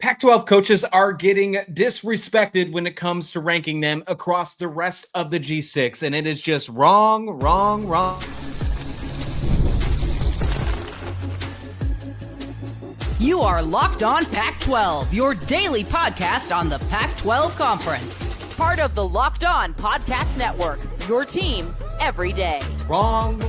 Pac-12 coaches are getting disrespected when it comes to ranking them across the rest of the G6, and it is just wrong. You are Locked On Pac-12, your daily podcast on the Pac-12 Conference. Part of the Locked On Podcast Network, your team every day. Wrong.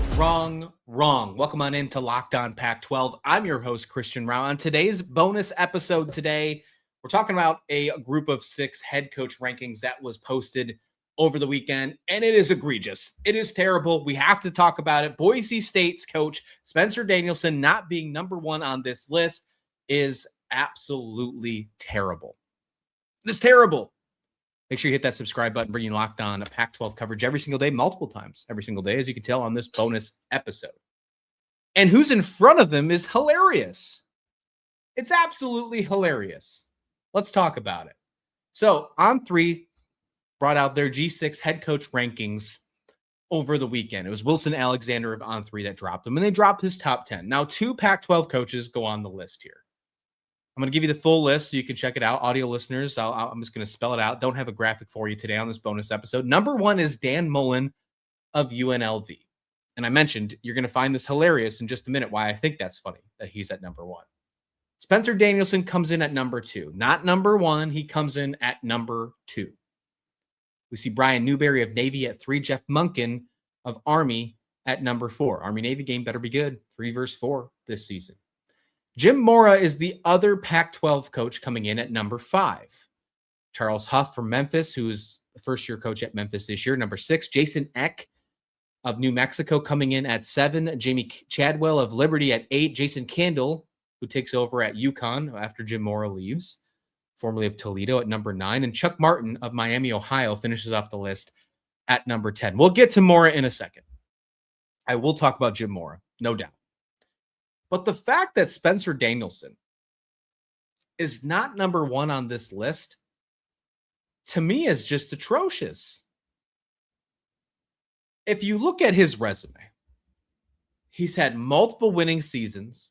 Welcome on into Locked On Pac-12. I'm your host, Christian Rauh. On today's bonus episode today, we're talking about a group of 6 head coach rankings that was posted over the weekend, and it is egregious. It is terrible. We have to talk about it. Boise State's coach, Spencer Danielson, not being number 1 on this list is absolutely terrible. It is terrible. Make sure you hit that subscribe button, bringing Locked On Pac-12 coverage every single day, multiple times every single day, as you can tell on this bonus episode. And who's in front of them is hilarious. It's absolutely hilarious. Let's talk about it. So, On3 brought out their G6 head coach rankings over the weekend. It was Wilson Alexander of On3 that dropped them, and they dropped his top 10. Now, 2 Pac-12 coaches go on the list here. I'm going to give you the full list so you can check it out. Audio listeners, I'm just going to spell it out. Don't have a graphic for you today on this bonus episode. Number 1 is Dan Mullen of UNLV. And I mentioned you're going to find this hilarious in just a minute why I think that's funny that he's at number 1. Spencer Danielson comes in at number 2. Not number 1. He comes in at number 2. We see Brian Newberry of Navy at 3. Jeff Munkin of Army at number 4. Army-Navy game better be good. 3-4 this season. Jim Mora is the other Pac-12 coach coming in at number 5. Charles Huff from Memphis, who's the first-year coach at Memphis this year, number 6. Jason Eck of New Mexico coming in at 7. Jamie Chadwell of Liberty at 8. Jason Candle, who takes over at UConn after Jim Mora leaves, formerly of Toledo, at number 9. And Chuck Martin of Miami, Ohio, finishes off the list at number 10. We'll get to Mora in a second. I will talk about Jim Mora, no doubt. But the fact that Spencer Danielson is not number 1 on this list, to me, is just atrocious. If you look at his resume, he's had multiple winning seasons.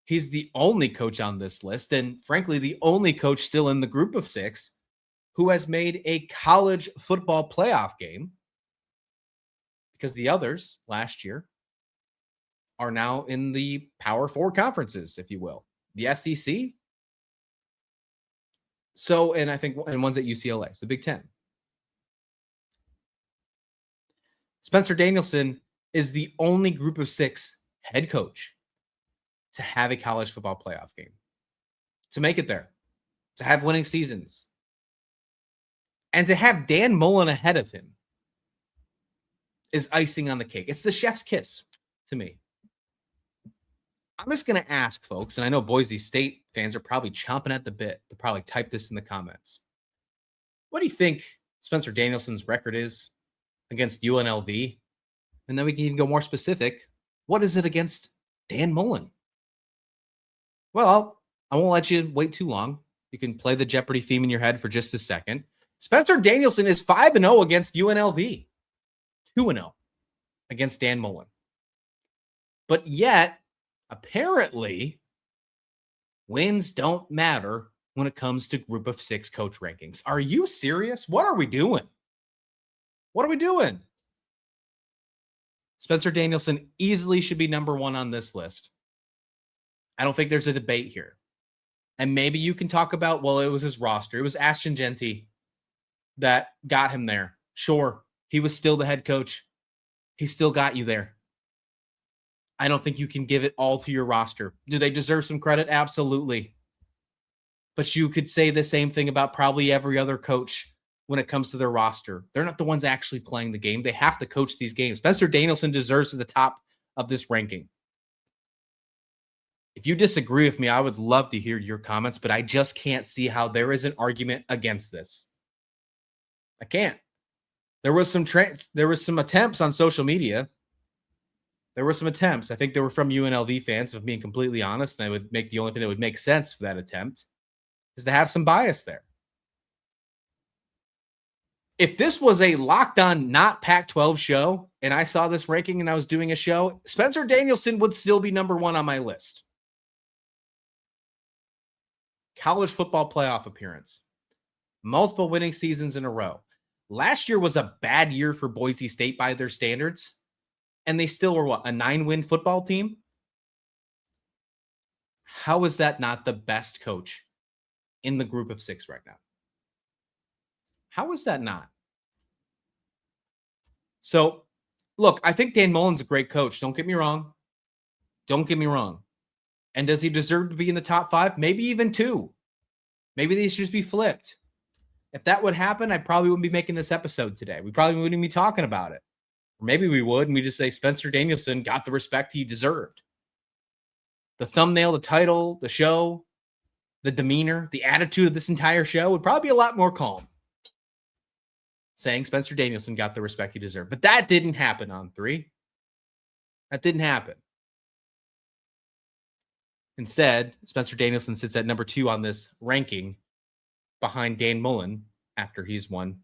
He's the only coach on this list, and frankly, the only coach still in the group of 6 who has made a college football playoff game, because the others last year are now in the Power 4 conferences, if you will. The SEC. So, and I think, and one's at UCLA, so Big Ten. Spencer Danielson is the only group of 6 head coach to have a college football playoff game, to make it there, to have winning seasons, and to have Dan Mullen ahead of him is icing on the cake. It's the chef's kiss to me. I'm just going to ask folks, and I know Boise State fans are probably chomping at the bit to probably type this in the comments. What do you think Spencer Danielson's record is against UNLV? And then we can even go more specific. What is it against Dan Mullen? Well, I won't let you wait too long. You can play the Jeopardy theme in your head for just a second. Spencer Danielson is 5-0 against UNLV. 2-0 against Dan Mullen. But yet, apparently, wins don't matter when it comes to group of 6 coach rankings. Are you serious? What are we doing? Spencer Danielson easily should be number 1 on this list. I don't think there's a debate here. And maybe you can talk about, well, it was his roster. It was Ashton Jeanty that got him there. Sure, he was still the head coach. He still got you there. I don't think you can give it all to your roster. Do they deserve some credit? Absolutely. But you could say the same thing about probably every other coach when it comes to their roster. They're not the ones actually playing the game. They have to coach these games. Spencer Danielson deserves the top of this ranking. If you disagree with me, I would love to hear your comments, but I just can't see how there is an argument against this. I can't. There was some attempts on social media. There were some attempts. I think they were from UNLV fans, if I'm being completely honest, and I would make the only thing that would make sense for that attempt is to have some bias there. If this was a Locked On Not Pac-12 show and I saw this ranking and I was doing a show, Spencer Danielson would still be number 1 on my list. college football playoff appearance, multiple winning seasons in a row. Last year was a bad year for Boise State by their standards, and they still were what, a 9-win football team? How is that not the best coach in the group of 6 right now? How is that not? So, look, I think Dan Mullen's a great coach. Don't get me wrong. Don't get me wrong. And does he deserve to be in the top 5? Maybe even 2. Maybe these should just be flipped. If that would happen, I probably wouldn't be making this episode today. We probably wouldn't be talking about it. Or maybe we would, and we just say Spencer Danielson got the respect he deserved. The thumbnail, the title, the show, the demeanor, the attitude of this entire show would probably be a lot more calm. Saying Spencer Danielson got the respect he deserved. But that didn't happen on 3. That didn't happen. Instead, Spencer Danielson sits at number 2 on this ranking behind Dan Mullen after he's won,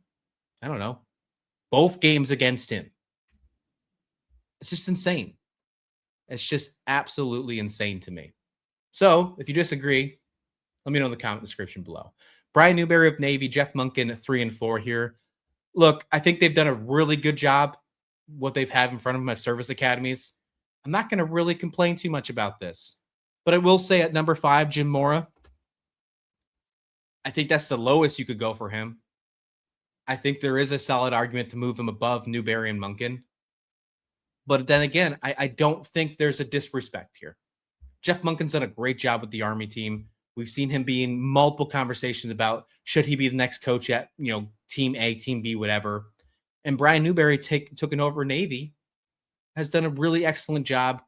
I don't know, both games against him. It's just insane. It's just absolutely insane to me. So if you disagree, let me know in the comment description below. Brian Newberry of Navy, Jeff Munkin, 3 and 4 here. Look, I think they've done a really good job, what they've had in front of them as service academies. I'm not going to really complain too much about this. But I will say at number 5, Jim Mora, I think that's the lowest you could go for him. I think there is a solid argument to move him above Newberry and Munkin. But then again, I don't think there's a disrespect here. Jeff Munkin's done a great job with the Army team. We've seen him be in multiple conversations about should he be the next coach at, Team A, Team B, whatever. And Brian Newberry taking over Navy has done a really excellent job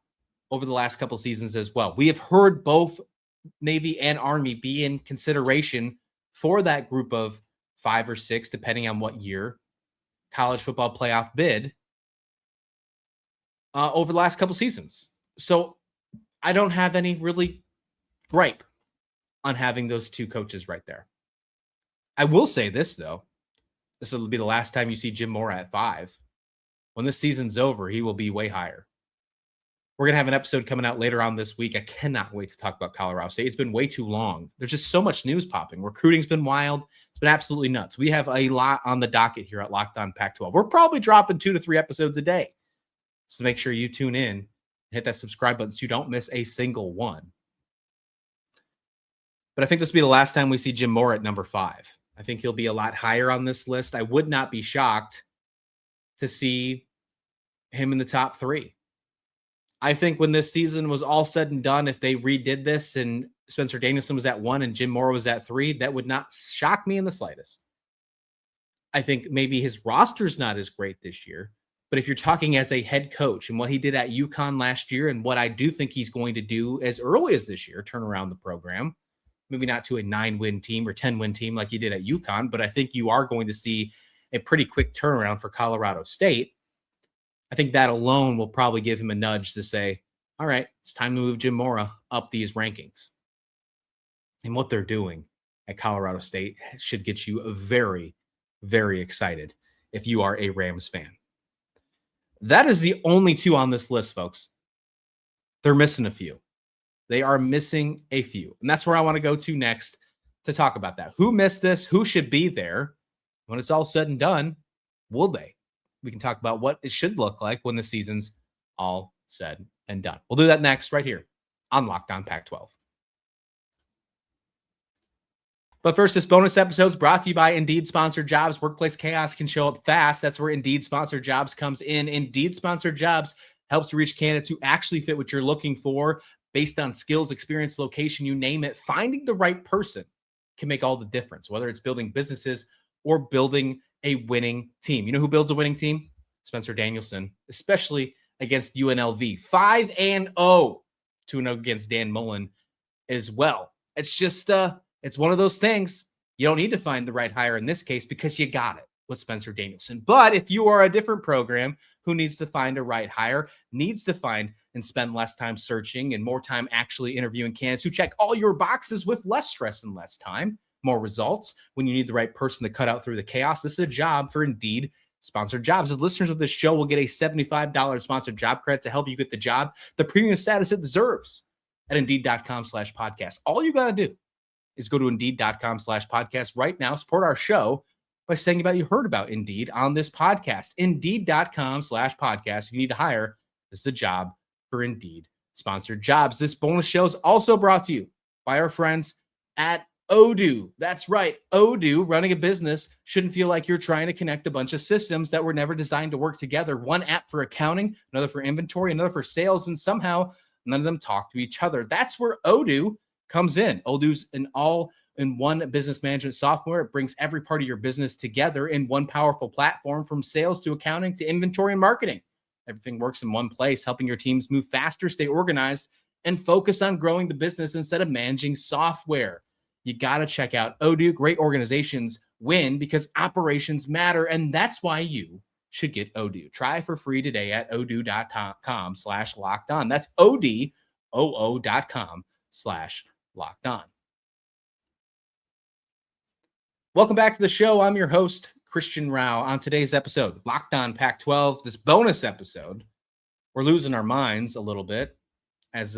over the last couple seasons as well. We have heard both Navy and Army be in consideration for that group of 5 or 6, depending on what year, college football playoff bid over the last couple seasons. So I don't have any really gripe on having those 2 coaches right there. I will say this, though. This will be the last time you see Jim Mora at 5. When this season's over, he will be way higher. We're going to have an episode coming out later on this week. I cannot wait to talk about Colorado State. It's been way too long. There's just so much news popping. Recruiting's been wild. It's been absolutely nuts. We have a lot on the docket here at Locked On Pac-12. We're probably dropping 2 to 3 episodes a day. So make sure you tune in and hit that subscribe button so you don't miss a single one. But I think this will be the last time we see Jim Mora at number 5. I think he'll be a lot higher on this list. I would not be shocked to see him in the top 3. I think when this season was all said and done, if they redid this and Spencer Danielson was at 1 and Jim Mora was at 3, that would not shock me in the slightest. I think maybe his roster's not as great this year, but if you're talking as a head coach and what he did at UConn last year and what I do think he's going to do as early as this year, turn around the program, maybe not to a 9-win team or 10-win team like he did at UConn, but I think you are going to see a pretty quick turnaround for Colorado State. I think that alone will probably give him a nudge to say, all right, it's time to move Jim Mora up these rankings. And what they're doing at Colorado State should get you very, very excited if you are a Rams fan. That is the only 2 on this list, folks. They're missing a few. They are missing a few. And that's where I want to go to next to talk about that. Who missed this? Who should be there? When it's all said and done, will they? We can talk about what it should look like when the season's all said and done. We'll do that next right here on Locked On Pac-12. But first, this bonus episode is brought to you by Indeed Sponsored Jobs. Workplace chaos can show up fast. That's where Indeed Sponsored Jobs comes in. Indeed Sponsored Jobs helps you reach candidates who actually fit what you're looking for based on skills, experience, location, you name it. Finding the right person can make all the difference, whether it's building businesses or building a winning team. You know who builds a winning team? Spencer Danielson, especially against UNLV. 5-0, 2-0 against Dan Mullen as well. It's just, it's one of those things. You don't need to find the right hire in this case because you got it with Spencer Danielson. But if you are a different program who needs to find a right hire, needs to find and spend less time searching and more time actually interviewing candidates who check all your boxes with less stress and less time, more results, when you need the right person to cut out through the chaos, this is a job for Indeed Sponsored Jobs. The listeners of this show will get a $75 sponsored job credit to help you get the job, the premium status it deserves at Indeed.com/podcast. All you got to do is go to Indeed.com/podcast right now. Support our show by saying about you heard about Indeed on this podcast. Indeed.com/podcast. If you need to hire, this is a job for Indeed sponsored jobs. This bonus show is also brought to you by our friends at Odoo. That's right. Odoo, running a business shouldn't feel like you're trying to connect a bunch of systems that were never designed to work together. One app for accounting, another for inventory, another for sales, and somehow none of them talk to each other. That's where Odoo comes in. Odoo's an all-in-one business management software. It brings every part of your business together in one powerful platform, from sales to accounting to inventory and marketing. Everything works in one place, helping your teams move faster, stay organized, and focus on growing the business instead of managing software. You got to check out Odoo. Great organizations win because operations matter, and that's why you should get Odoo. Try for free today at odoo.com/lockedon. That's odoo.com/lockedon. Welcome back to the show. I'm your host, Christian Rauh. On today's episode, Locked On Pac-12, this bonus episode, we're losing our minds a little bit as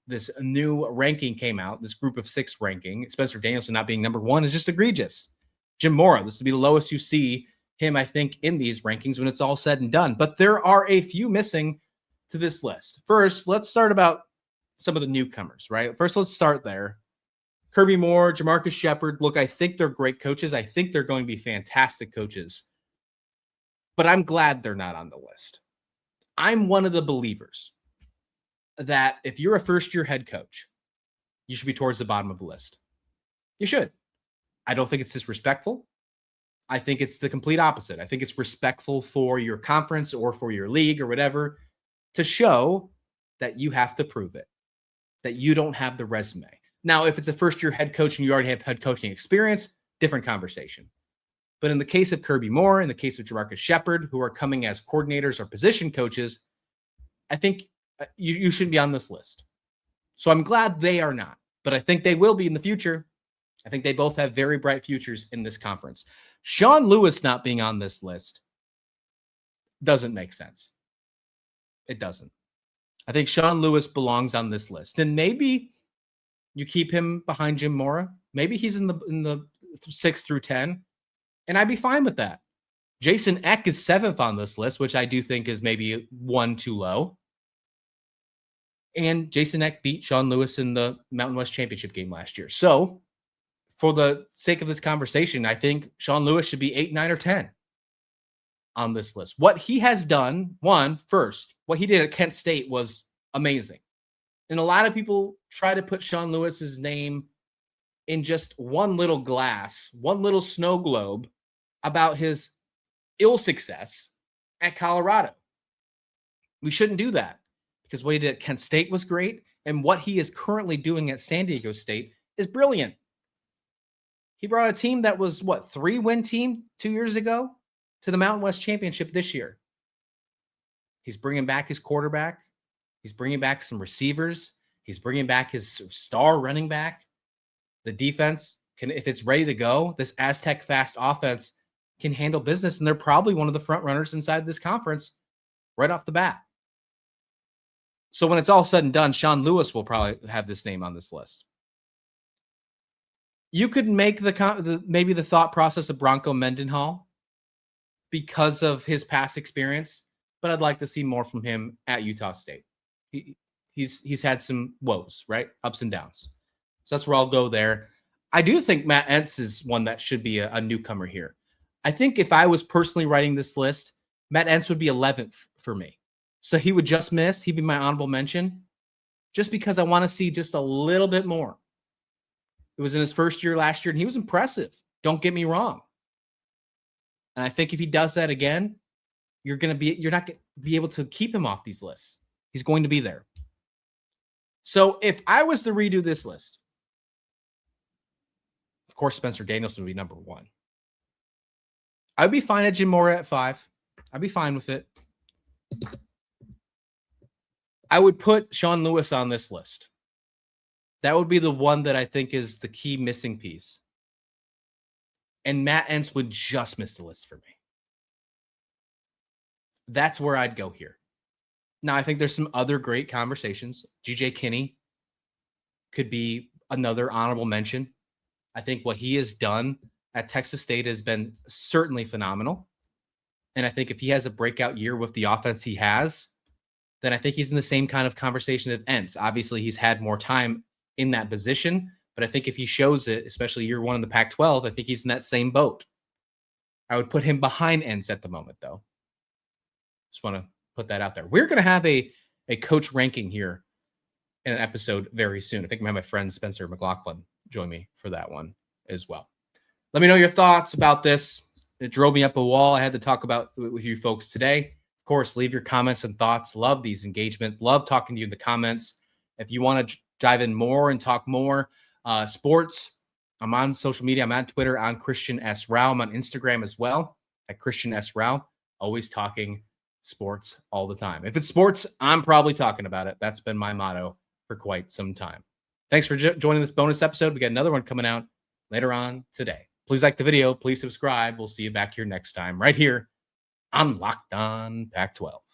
this new ranking came out, this group of 6 ranking. Spencer Danielson not being number 1 is just egregious. Jim Mora, this will be the lowest you see him, I think, in these rankings when it's all said and done. But there are a few missing to this list. First, let's start about some of the newcomers, right? First, let's start there. Kirby Moore, Jamarcus Shepard. Look, I think they're great coaches. I think they're going to be fantastic coaches. But I'm glad they're not on the list. I'm one of the believers that if you're a first-year head coach, you should be towards the bottom of the list. You should. I don't think it's disrespectful. I think it's the complete opposite. I think it's respectful for your conference or for your league or whatever to show that you have to prove it, that you don't have the resume. Now, if it's a first-year head coach and you already have head coaching experience, different conversation. But in the case of Kirby Moore, in the case of Jamarcus Shepard, who are coming as coordinators or position coaches, I think you shouldn't be on this list. So I'm glad they are not, but I think they will be in the future. I think they both have very bright futures in this conference. Sean Lewis not being on this list doesn't make sense. It doesn't. I think Sean Lewis belongs on this list. And maybe you keep him behind Jim Mora. Maybe he's in the 6 through 10, and I'd be fine with that. Jason Eck is 7th on this list, which I do think is maybe 1 too low. And Jason Eck beat Sean Lewis in the Mountain West Championship game last year. So for the sake of this conversation, I think Sean Lewis should be 8, 9, or 10 on this list. What he has done, what he did at Kent State was amazing. And a lot of people try to put Sean Lewis's name in just one little glass, one little snow globe about his ill success at Colorado. We shouldn't do that, because what he did at Kent State was great, and what he is currently doing at San Diego State is brilliant. He brought a team that was, 3-win team 2 years ago to the Mountain West Championship this year. He's bringing back his quarterback. He's bringing back some receivers. He's bringing back his star running back. The defense if it's ready to go, this Aztec fast offense can handle business, and they're probably one of the front runners inside this conference right off the bat. So when it's all said and done, Sean Lewis will probably have this name on this list. You could make maybe the thought process of Bronco Mendenhall because of his past experience, but I'd like to see more from him at Utah State. He's had some woes, right? Ups and downs. So that's where I'll go there. I do think Matt Entz is one that should be a newcomer here. I think if I was personally writing this list, Matt Entz would be 11th for me. So he would just miss. He'd be my honorable mention just because I want to see just a little bit more. It was in his first year last year, and he was impressive. Don't get me wrong. And I think if he does that again, you're not going to be able to keep him off these lists. He's going to be there. So if I was to redo this list, of course, Spencer Danielson would be number 1. I'd be fine at Jim Mora at 5. I'd be fine with it. I would put Sean Lewis on this list. That would be the one that I think is the key missing piece. And Matt Entz would just miss the list for me. That's where I'd go here. Now, I think there's some other great conversations. GJ Kinney could be another honorable mention. I think what he has done at Texas State has been certainly phenomenal. And I think if he has a breakout year with the offense he has, then I think he's in the same kind of conversation as Entz. Obviously, he's had more time in that position, but I think if he shows it, especially year one in the Pac-12, I think he's in that same boat. I would put him behind Entz at the moment, though. Just want to put that out there. We're going to have a coach ranking here in an episode very soon. I think I'm going to have my friend Spencer McLaughlin join me for that one as well. Let me know your thoughts about this. It drove me up a wall. I had to talk about with you folks today. Of course, leave your comments and thoughts. Love these engagement. Love talking to you in the comments. If you want to dive in more and talk more sports, I'm on social media. I'm on Twitter on Christian S. Rauh. I'm on Instagram as well at Christian S. Rauh. Always talking sports all the time. If it's sports, I'm probably talking about it. That's been my motto for quite some time. Thanks for joining this bonus episode. We got another one coming out later on today. Please like the video. Please subscribe. We'll see you back here next time right here on Locked On Pac-12.